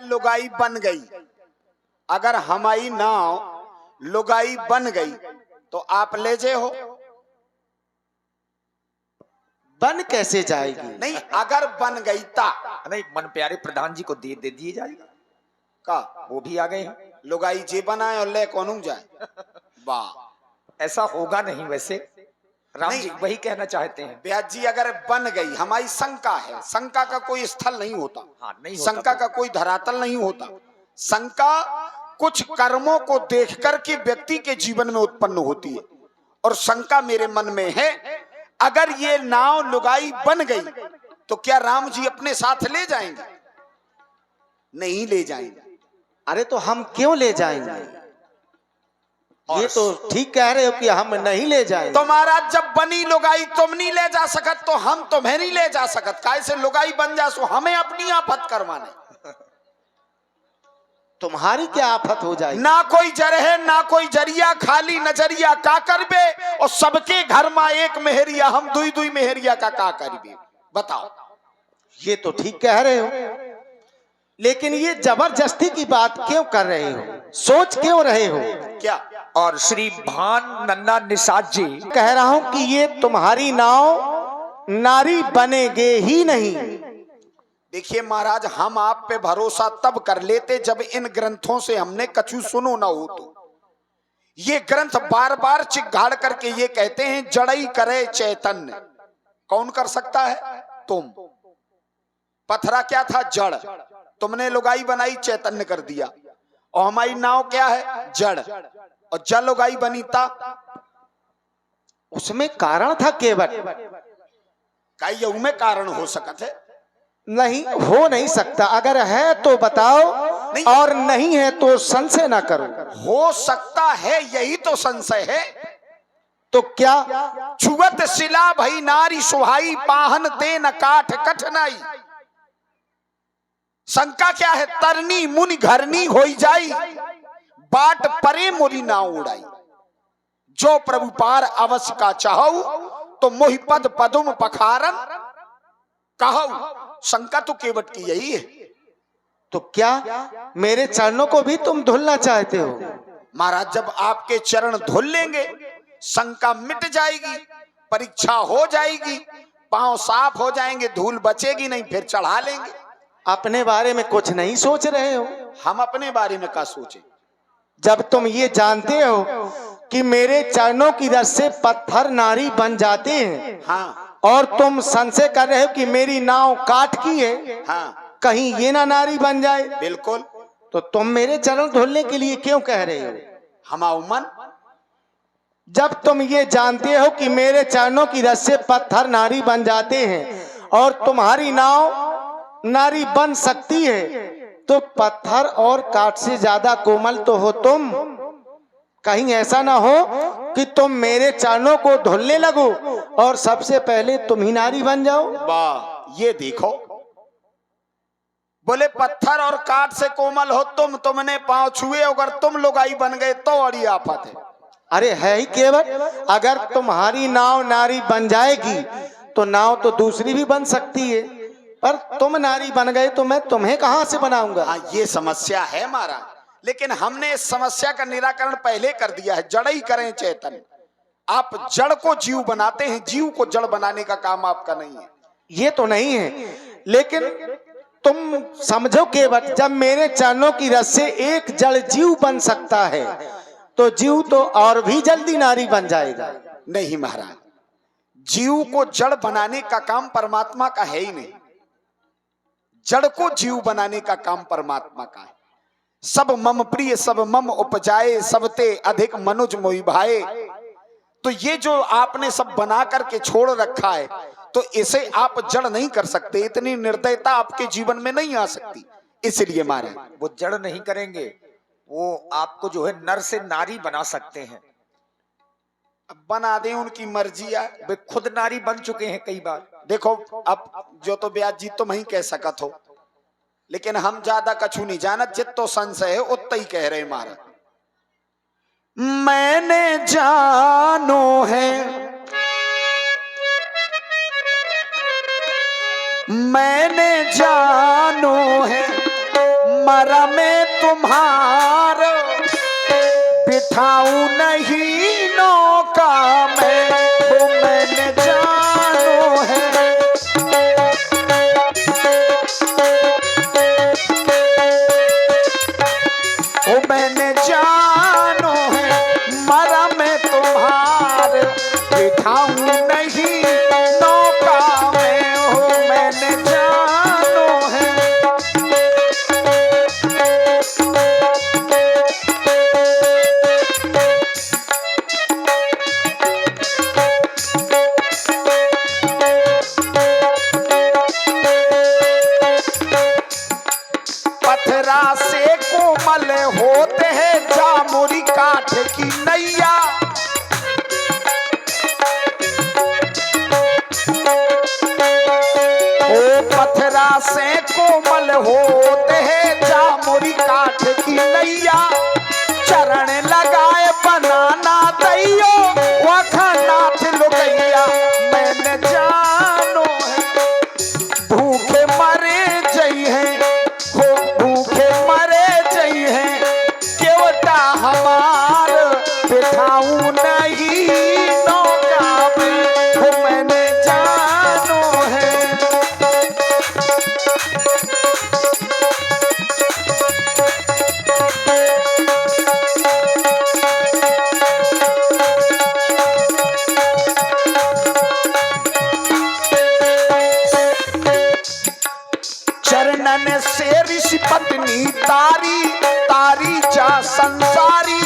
लुगाई बन गई, अगर हमारी नाव लुगाई बन गई तो आप ले जे हो? बन कैसे जाएगी? नहीं, अगर बन गई ता नहीं, मन प्यारे प्रधान जी को दे दिए जाएगा का वो भी आ गए हैं। लुगाई जे बनाए और ले कौन जाए? वाह, ऐसा होगा नहीं, वैसे राम नहीं। जी वही कहना चाहते हैं। ब्याज जी अगर बन गई, हमारी शंका है, शंका का कोई स्थल नहीं होता, हाँ, नहीं होता। शंका का कोई धरातल नहीं होता। शंका कुछ कर्मों को देख करके व्यक्ति के जीवन में उत्पन्न होती है, और शंका मेरे मन में है, अगर ये नाव लुगाई बन गई तो क्या राम जी अपने साथ ले जाएंगे? नहीं ले जाएंगे। अरे तो हम क्यों ले जाएंगे? ये तो ठीक कह रहे हो कि हम नहीं ले जाएंगे। तो महाराज जब बनी लुगाई तुम नहीं ले जा सकत तो हम तुम्हें नहीं ले जा सकत। कैसे लुगाई बन जा सो हमें अपनी आफत करवाने। तुम्हारी क्या आफत हो जाएगी? ना कोई जर है ना कोई जरिया, खाली नजरिया का करबे, और सबके घर में एक मेहरिया, हम दुई दुई मेहरिया का करबे? बताओ। ये तो ठीक कह रहे हो, लेकिन ये जबरदस्ती की बात क्यों कर रहे हो? सोच क्यों रहे हो? क्या? और श्री भान नन्ना निषाद जी कह रहा हूं कि ये तुम्हारी नाव नारी बनेगे ही नहीं। देखिए महाराज, हम आप पे भरोसा तब कर लेते जब इन ग्रंथों से हमने कछु सुनो ना हो। तो ये ग्रंथ बार बार चिघाड़ करके ये कहते हैं जड़ई करे चैतन्य। कौन कर सकता है? तुम। पथरा क्या था? जड़। तुमने लुगाई बनाई, चैतन्य कर दिया। और हमारी नाव क्या है? जड़। और जल लुगाई बनी था, उसमें कारण था केवल। का यू में कारण हो सकत है? नहीं, हो नहीं सकता। अगर है तो बताओ, नहीं। और नहीं है तो संशय ना करो। हो सकता है, यही तो संशय है। तो क्या? छुअत शिला भई नारी सुहाई, पाहन ते न काठ कठनाई। शंका क्या है? तरनी मुनि घरनी होई जाई, बाट परे मोरी नाव उड़ाई। जो प्रभु पार अवश्य का चाहू, तो मोहि पद पदुम पखारन कहू। शंका तो केवट की यही है। तो क्या मेरे चरणों को भी तुम धुलना चाहते हो? महाराज जब आपके चरण धुल लेंगे, शंका मिट जाएगी, परीक्षा हो जाएगी, पांव साफ हो जाएंगे, धूल बचेगी नहीं, फिर चढ़ा लेंगे। अपने बारे में कुछ नहीं सोच रहे हो? हम अपने बारे में क्या सोचे? जब तुम ये जानते हो कि मेरे चरणों की रस से पत्थर नारी बन जाते हैं, हाँ और तुम संशय कर रहे हो कि मेरी नाव काठ की है, हाँ कहीं ये ना नारी बन जाए, बिल्कुल। तो तुम मेरे चरण धुलने के लिए क्यों कह रहे हो? हमारा मन। जब तुम ये जानते हो कि मेरे चरणों की रस से पत्थर नारी बन जाते हैं और तुम्हारी नाव नारी बन सकती है, तो पत्थर और काठ से ज्यादा कोमल तो हो तुम। कहीं ऐसा ना हो कि तुम मेरे चरणों को धुलने लगो और सबसे पहले तुम ही नारी बन जाओ। वाह, ये देखो, बोले पत्थर और काठ से कोमल हो तुम, तुमने पांव छुए, अगर तुम लुगाई बन गए तो बड़ी आफत है। अरे है ही केवल। अगर तुम्हारी नाव नारी बन जाएगी तो नाव तो दूसरी भी बन सकती है, पर तुम नारी बन गए तो मैं तुम्हें कहां से बनाऊंगा? हाँ, ये समस्या है महाराज, लेकिन हमने इस समस्या का निराकरण पहले कर दिया है। जड़ ही करें चैतन्य। आप जड़ को जीव बनाते हैं, जीव को जड़ बनाने का काम आपका नहीं है। ये तो नहीं है, लेकिन तुम समझो केवल जब मेरे चरणों की रस से एक जड़ जीव बन सकता है, तो जीव तो और भी जल्दी नारी बन जाएगा। नहीं महाराज, जीव को जड़ बनाने का काम परमात्मा का है ही नहीं। जड़ को जीव बनाने का काम परमात्मा का है। सब मम प्रिय सब मम उपजाए, सबते अधिक मनुज मोहि भाए। तो ये जो आपने सब बना करके छोड़ रखा है, तो इसे आप जड़ नहीं कर सकते। इतनी निर्दयता आपके जीवन में नहीं आ सकती। इसलिए मारे वो जड़ नहीं करेंगे, वो आपको जो है नर से नारी बना सकते हैं। बना दें, उनकी मर्जी है। वे खुद नारी बन चुके हैं कई बार। देखो, अब जो तो ब्याज जी तुम ही कह सकत हो, लेकिन हम ज्यादा कछु नहीं जानत। जितो संशय है उतना ही कह रहे महाराज। मैंने जानो है, मैंने जानो है, मरम तुम्हार बिठाऊं नहीं नौका में, वो मैंने जानो है। वो मैंने जानो है मरम तुम्हार बिठाऊं नहीं नौका में, वो मैंने जानो है। पत्थरा से कोमल होते हैं जामुरी काठ की नैया, ओ पत्थरा से कोमल होते हैं जामुरी काठ की नैया। चरण लगाए बनाना दैयो वखनाथ लुगैया, मैंने जानो है भूखे मरे जई है, हो भूखे मरे जई है केवटा हमार बिठाऊं नहीं नौका में, हो मैंने जानो है। चरणन से ऋषि पत्नी तारी तारी जा संसारी,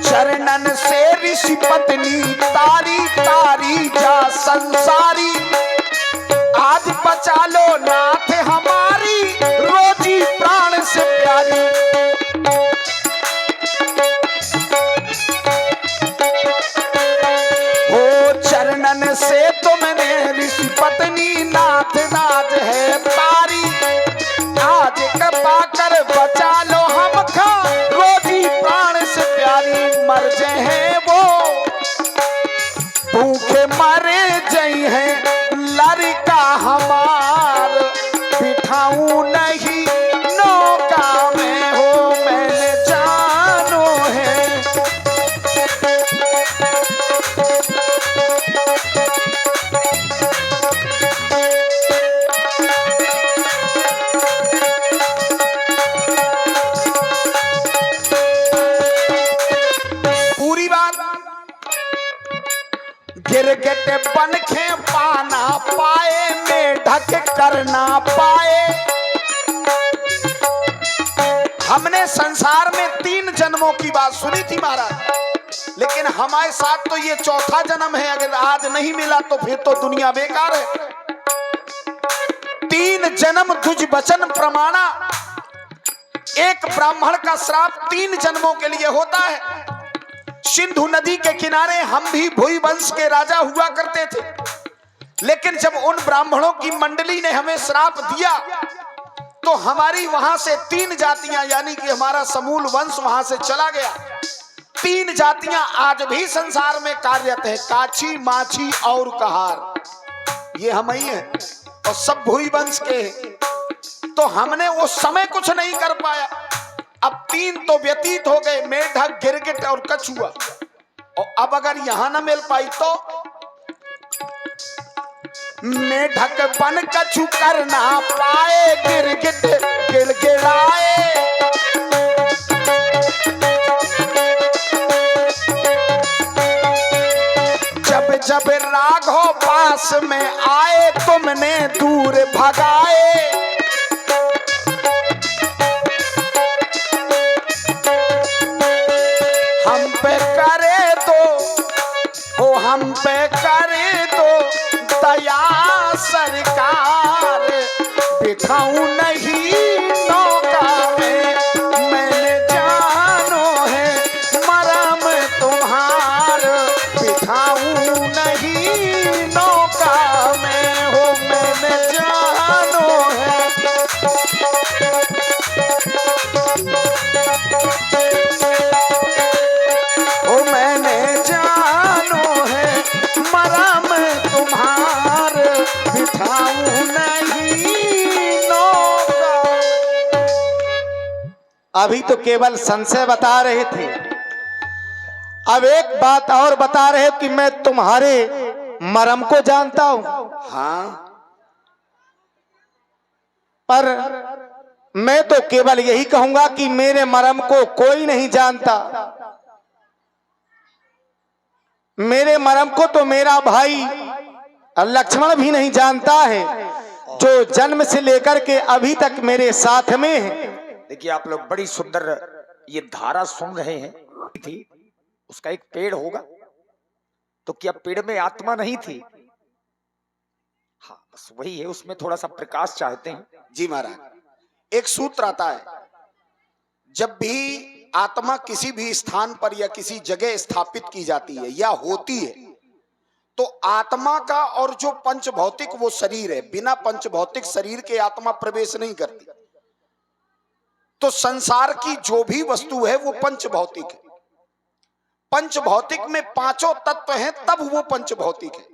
चरणन से ऋषि पत्नी तारी तारी जा संसारी। आज बचा लो नाथ हमारी रोजी प्राण से प्यारी, चरणन से तुमने ऋषि पत्नी नाथ नाथ है तारी। आज कृपा कर बचा लो हम खा रोजी प्राण से प्यारी, मर जाए हैं वो भूखे मरे जई हैं लड़का हमार बिठाऊं नहीं नौका में, हो मैंने जानो है। गिरगिट बन के पाना पाए में ढक करना पाए। हमने संसार में 3 जन्मों की बात सुनी थी महाराज, लेकिन हमारे साथ तो ये चौथा जन्म है। अगर आज नहीं मिला तो फिर तो दुनिया बेकार है। 3 जन्म तुझ वचन प्रमाणा। एक ब्राह्मण का श्राप 3 जन्मों के लिए होता है। सिंधु नदी के किनारे हम भी भुई वंश के राजा हुआ करते थे, लेकिन जब उन ब्राह्मणों की मंडली ने हमें श्राप दिया तो हमारी वहां से 3 जातियां यानी कि हमारा समूल वंश वहां से चला गया। 3 जातियां आज भी संसार में कार्यरत है, काछी, माछी और कहार। ये हम ही हैं और सब भुई वंश के हैं। तो हमने उस समय कुछ नहीं कर पाया। अब 3 तो व्यतीत हो गए, मेढक, गिरगिट और कछुआ, और अब अगर यहां ना मिल पाई तो मेढक बन कछु करना पाए, गिरगिट गिड़गिड़ाए। जब जब राघव पास में आए तुमने दूर भगाए। हम पे करे तो दया सरकार, बिठाऊं नहीं नौका में, मैंने जानो है मरम तुम्हार, बिठाऊं नहीं नौका में, हो मैंने जानो है। ओ मैंने जानो है मरम तुम्हारा। अभी तो केवल संशय बता रहे थे, अब एक बात और बता रहे कि मैं तुम्हारे मरम को जानता हूं। हाँ, पर मैं तो केवल यही कहूंगा कि मेरे मरम को कोई नहीं जानता। मेरे मरम को तो मेरा भाई लक्ष्मण भी नहीं जानता है, जो जन्म से लेकर के अभी तक मेरे साथ में है। देखिए आप लोग बड़ी सुंदर ये धारा सुन रहे हैं। थी उसका एक पेड़ होगा, तो क्या पेड़ में आत्मा नहीं थी? हाँ, बस वही है, उसमें थोड़ा सा प्रकाश चाहते हैं। जी महाराज, एक सूत्र आता है, जब भी आत्मा किसी भी स्थान पर या किसी जगह स्थापित की जाती है या होती है, तो आत्मा का और जो पंच भौतिक वो शरीर है, बिना पंच भौतिक शरीर के आत्मा प्रवेश नहीं करती। तो संसार की जो भी वस्तु है वो पंच भौतिक है। पंच भौतिक में पांचों तत्व हैं, तब वो पंच भौतिक है।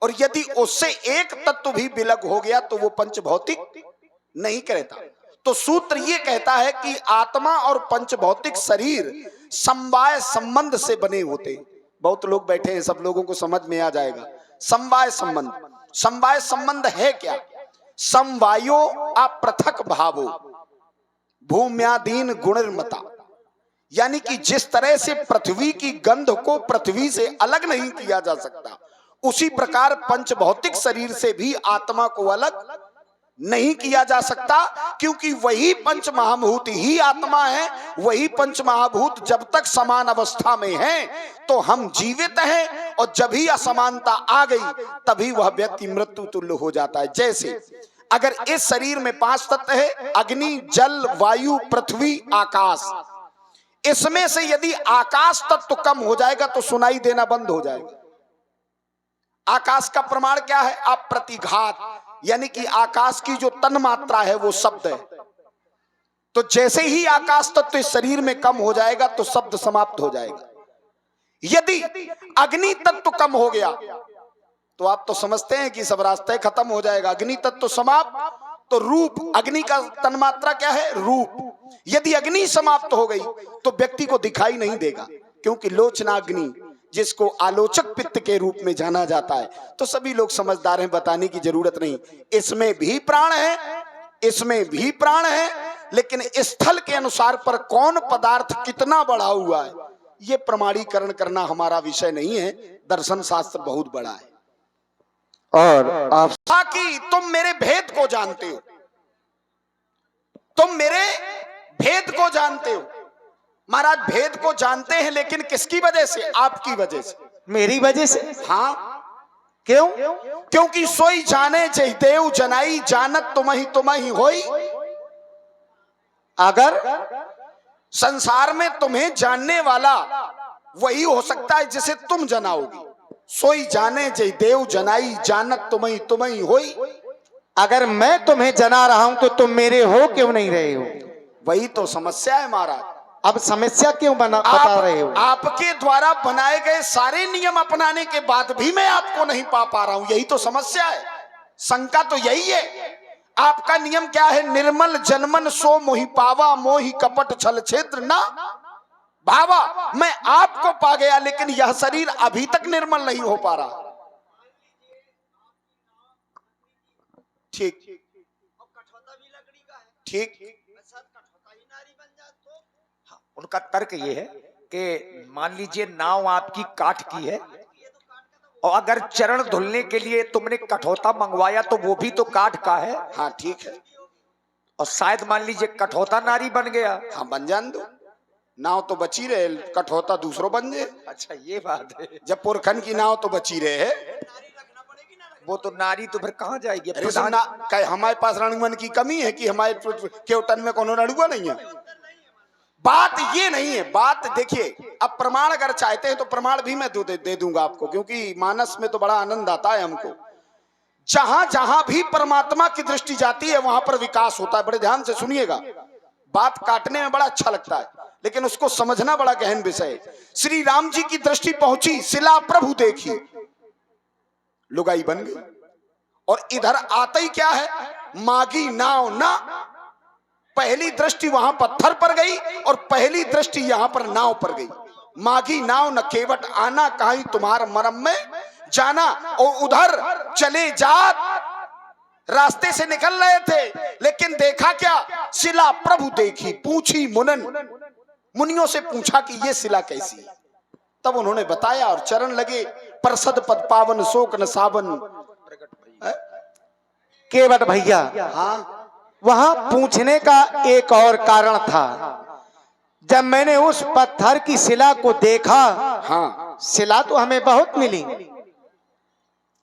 और यदि उससे एक तत्व भी विलग हो गया तो वो पंच भौतिक नहीं कहता। तो सूत्र ये कहता है कि आत्मा और पंच भौतिक शरीर समवाय संबंध से बने होते। बहुत लोग बैठे हैं, सब लोगों को समझ में आ जाएगा। समवाय संबंध, समवाय संबंध है क्या? समवायो अपृथक भावो भूम्यादीन गुणर्मता, यानी कि जिस तरह से पृथ्वी की गंध को पृथ्वी से अलग नहीं किया जा सकता, उसी प्रकार पंच भौतिक शरीर से भी आत्मा को अलग नहीं किया जा सकता, क्योंकि वही पंच महाभूत ही आत्मा है। वही पंच महाभूत जब तक समान अवस्था में है तो हम जीवित हैं, और जब ही असमानता आ गई तभी वह व्यक्ति मृत्यु तुल्य हो जाता है। जैसे अगर इस शरीर में 5 तत्व है, अग्नि, जल, वायु, पृथ्वी, आकाश, इसमें से यदि आकाश तत्व कम हो जाएगा तो सुनाई देना बंद हो जाएगा। आकाश का प्रमाण क्या है? अप्रतिघात, यानी कि आकाश की जो तन मात्रा है वो शब्द है। तो जैसे ही आकाश तत्व इस शरीर में कम हो जाएगा तो शब्द समाप्त हो जाएगा। यदि अग्नि तत्व कम हो गया तो आप तो समझते हैं कि सब रास्ते खत्म हो जाएगा। अग्नि तत्व समाप्त तो रूप, अग्नि का तन्मात्रा क्या है? रूप। यदि अग्नि समाप्त हो गई तो व्यक्ति को दिखाई नहीं देगा, क्योंकि लोचनाग्नि, जिसको आलोचक पित्त के रूप में जाना जाता है, तो सभी लोग समझदार हैं, बताने की जरूरत नहीं। इसमें भी प्राण है, इसमें भी प्राण है, लेकिन स्थल के अनुसार पर कौन पदार्थ कितना बढ़ा हुआ है ये प्रमाणीकरण करना हमारा विषय नहीं है। दर्शन शास्त्र बहुत बड़ा है। और आप कि तुम मेरे भेद को जानते हो, तुम मेरे भेद को जानते हो। महाराज भेद को जानते हैं, लेकिन किसकी वजह से? आपकी वजह से, मेरी वजह से। हाँ, क्यों? क्योंकि सोई जाने जय देव जनाई, जानत तुम्ही होई। अगर संसार में तुम्हें जानने वाला वही हो सकता है जिसे तुम जनाओगे। सोई जाने जय देव जनाई, जानत तुम्ही होई। अगर मैं तुम्हें जना रहा हूं तो तुम मेरे हो क्यों नहीं रहे हो? वही तो समस्या है महाराज। अब समस्या क्यों बता रहे हो? आपके द्वारा बनाए गए सारे नियम अपनाने के बाद भी मैं आपको नहीं पा रहा हूं, यही तो समस्या है। शंका तो यही है। आपका नियम क्या है? निर्मल जनमन सो मोहि पावा, मोहि कपट छल छेद्र ना भावा। मैं आपको पा गया, लेकिन यह शरीर अभी तक निर्मल नहीं हो पा रहा। ठीक ठीक, उनका तर्क ये है कि मान लीजिए नाव आपकी काठ की है, और अगर चरण धुलने के लिए तुमने कठौता मंगवाया तो वो भी तो काठ का है। हाँ ठीक है। और शायद मान लीजिए कठौता नारी बन गया। हाँ, बन जान दो, नाव तो बची रहे, कठौता दूसरों बन जाए। अच्छा ये बात है। जब पुरखन की नाव तो बची रहे है, वो तो नारी तो फिर कहाँ जाएगी? हमारे पास रणुमन की कमी है कि हमारे केवटन में कोनो रणुआ नहीं है? बात ये नहीं है। बात देखिए, अब प्रमाण अगर चाहते हैं तो प्रमाण भी मैं दे दूंगा आपको, क्योंकि मानस में तो बड़ा आनंद आता है हमको। जहां जहां भी परमात्मा की दृष्टि जाती है वहां पर विकास होता है। बड़े ध्यान से सुनिएगा, बात काटने में बड़ा अच्छा लगता है, लेकिन उसको समझना बड़ा गहन विषय है। श्री राम जी की दृष्टि पहुंची, शिला प्रभु देखी, लुगाई बन गई। और इधर आते ही क्या है? मागी नाव ना पहली दृष्टि वहां पत्थर पर गई और पहली दृष्टि यहां पर नाव पर गई। मागी नाव न केवट आना, कहीं तुम्हार मरम में जाना। और उधर चले जात रास्ते से निकल रहे थे, लेकिन देखा क्या, शिला प्रभु देखी पूछी मुनन। मुनियों से पूछा कि ये शिला कैसी है। तब उन्होंने बताया और चरण लगे, प्रसद पद पावन शोक न सावन। केवट भैया, हाँ, वहां पूछने का एक और कारण था। जब मैंने उस पत्थर की शिला को देखा, हाँ, शिला तो हमें बहुत मिली,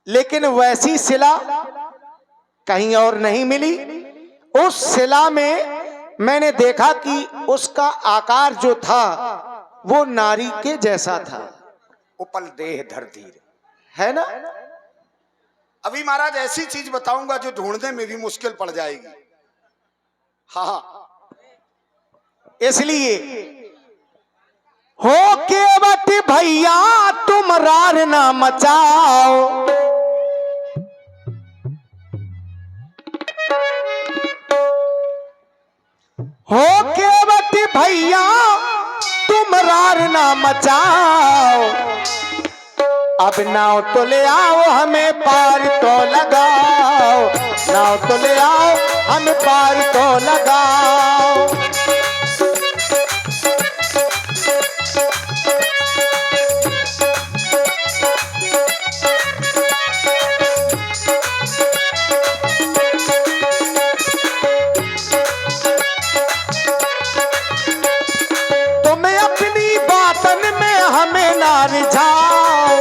लेकिन वैसी शिला कहीं और नहीं मिली। उस शिला में मैंने देखा कि उसका आकार जो था वो नारी के जैसा था। उपल देह धर धीर, है ना? अभी महाराज ऐसी चीज बताऊंगा जो ढूंढने में भी मुश्किल पड़ जाएगी। हाँ, इसलिए हो केवट भैया तुम रार ना मचाओ, हो केवट भैया तुम रार ना मचाओ। अब नाव तो ले आओ हमें पार तो लगाओ, नाव तो ले आओ हमें पार तो लगाओ। तुम्हें अपनी बातन में हमें ना रिझाओ,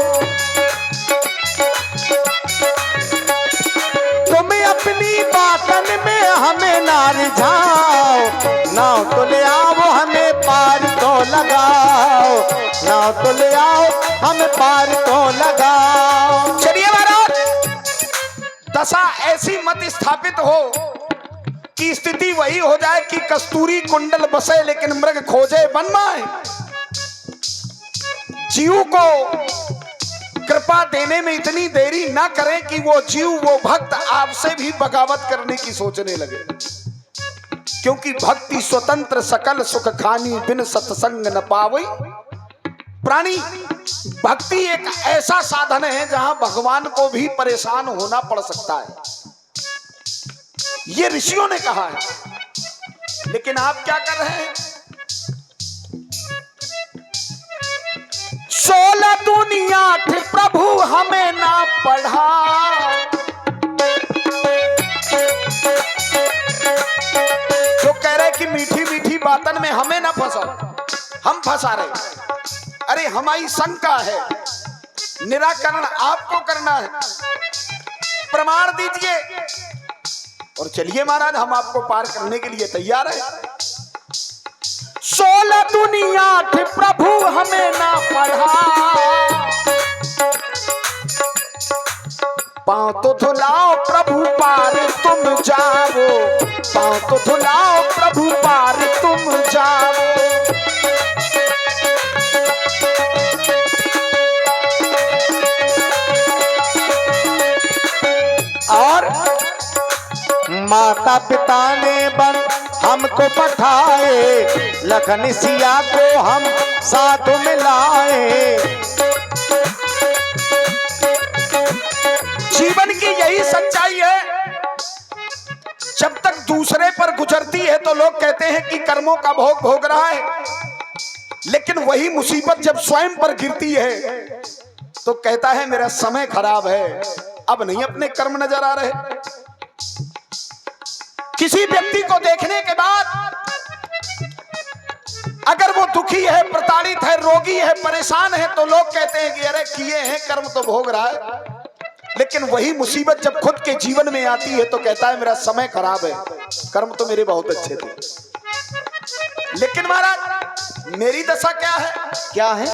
तुम्हें अपनी बातन में हमें ना रिझाओ। नाव तो ले आओ हमें पार तो लगाओ, नाव तो ले आओ हमें पार तो लगाओ। चलिए महाराज, दशा ऐसी मत स्थापित हो कि स्थिति वही हो जाए कि कस्तूरी कुंडल बसे लेकिन मृग खोजे वन माए। जीव को कृपा देने में इतनी देरी ना करें कि वो जीव, वो भक्त आपसे भी बगावत करने की सोचने लगे। क्योंकि भक्ति स्वतंत्र सकल सुख खानी, बिन सत्संग न पावई प्राणी। भक्ति एक ऐसा साधन है जहां भगवान को भी परेशान होना पड़ सकता है, ये ऋषियों ने कहा है। लेकिन आप क्या कर रहे हैं? 16 दुनिया प्रभु हमें ना पढ़ा, जो कह रहे कि मीठी मीठी बातन में हमें ना फंसाओ, हम फंसा रहे। अरे हमारी शंका है, निराकरण आपको करना है, प्रमाण दीजिए और चलिए महाराज, हम आपको पार करने के लिए तैयार है। 16 दुनिया प्रभु हमें ना पढ़ा, पांव तो धुलाओ प्रभु पार तुम जाओ, पांव तो धुलाओ प्रभु पार तुम जाओ। और माता पिता ने बन हमको पठाए, लखन सिया को हम साथ में लाए। जीवन की यही सच्चाई है, जब तक दूसरे पर गुजरती है तो लोग कहते हैं कि कर्मों का भोग भोग रहा है, लेकिन वही मुसीबत जब स्वयं पर गिरती है तो कहता है मेरा समय खराब है, अब नहीं अपने कर्म नजर आ रहे। किसी व्यक्ति को देखने के बाद अगर वो दुखी है, प्रताड़ित है, रोगी है, परेशान है, तो लोग कहते हैं कि अरे किए हैं कर्म तो भोग रहा है। लेकिन वही मुसीबत जब खुद के जीवन में आती है तो कहता है मेरा समय खराब है, कर्म तो मेरे बहुत अच्छे थे। लेकिन महाराज मेरी दशा क्या है? क्या है?